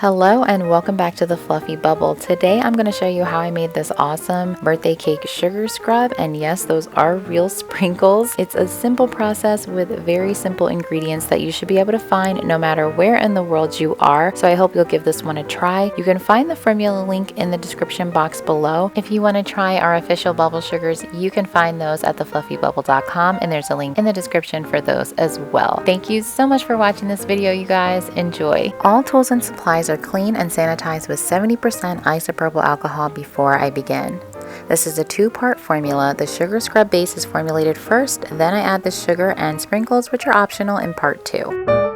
Hello and welcome back to the Fluffy Bubble. Today I'm going to show you how I made this awesome birthday cake sugar scrub, and yes, those are real sprinkles. It's a simple process with very simple ingredients that you should be able to find no matter where in the world you are, so I hope you'll give this one a try. You can find the formula link in the description box below. If you want to try our official bubble sugars, you can find those at thefluffybubble.com, and there's a link in the description for those as well. Thank you so much for watching this video, you guys. Enjoy. All tools and supplies are clean and sanitized with 70% isopropyl alcohol before I begin. This is a two-part formula. The sugar scrub base is formulated first, then I add the sugar and sprinkles, which are optional, in part 2.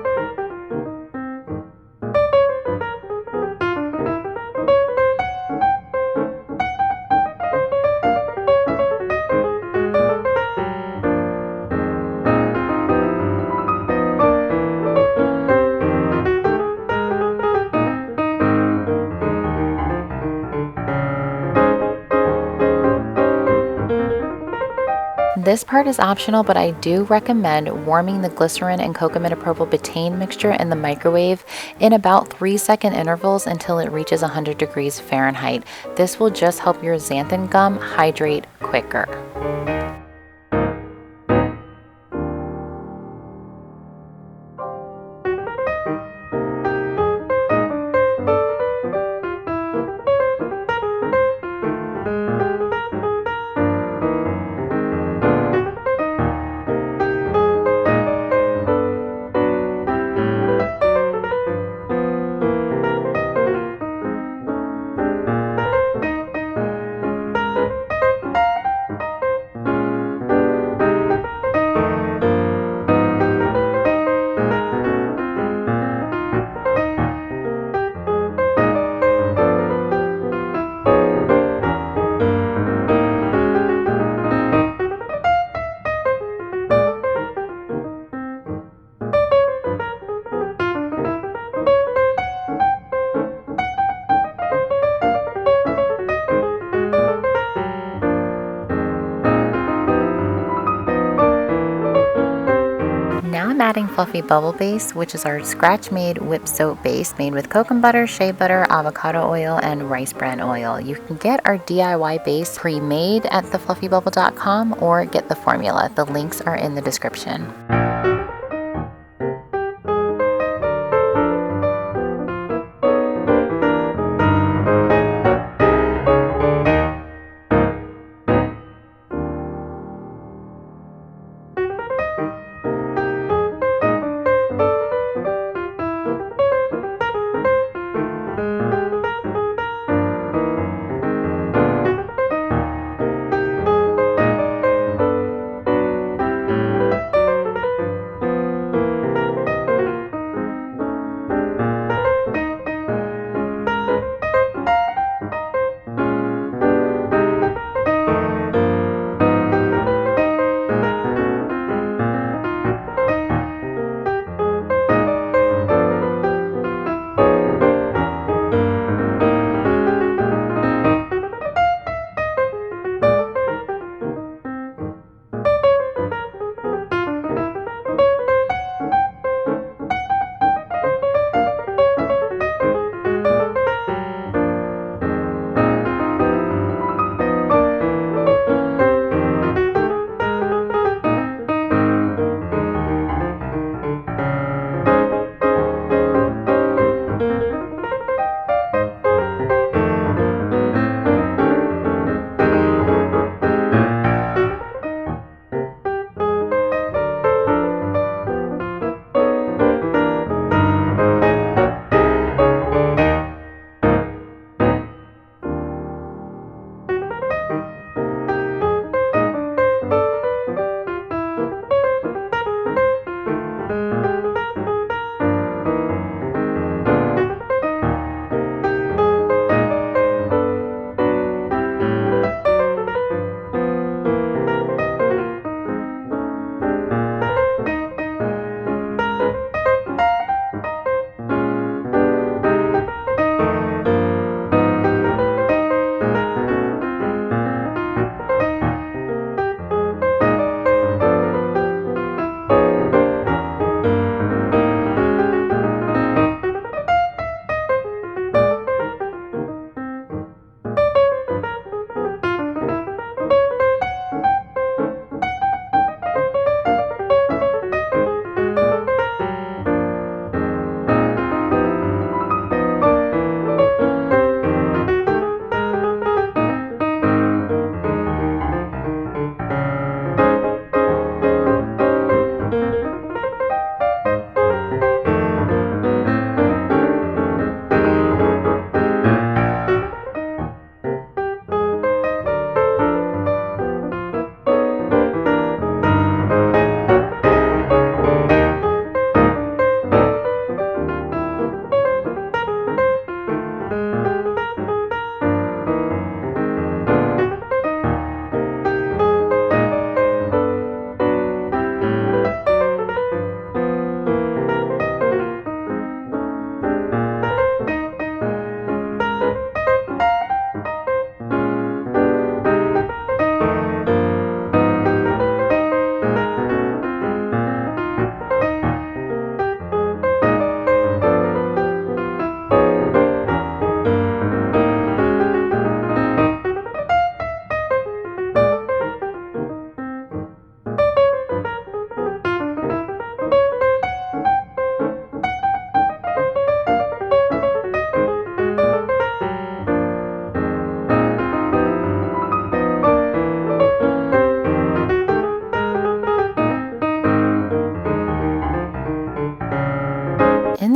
This part is optional, but I do recommend warming the glycerin and cocoa-metapropyl betaine mixture in the microwave in about 3-second intervals until it reaches 100 degrees Fahrenheit. This will just help your xanthan gum hydrate quicker. Now I'm adding Fluffy Bubble Base, which is our scratch-made whipped soap base made with coconut butter, shea butter, avocado oil, and rice bran oil. You can get our DIY base pre-made at thefluffybubble.com or get the formula. The links are in the description.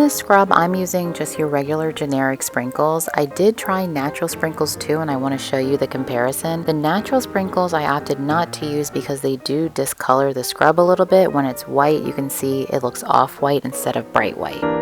this scrub, I'm using just your regular generic sprinkles. I did try natural sprinkles too, and I want to show you the comparison. The natural sprinkles I opted not to use because they do discolor the scrub a little bit. When it's white, you can see it looks off-white instead of bright white.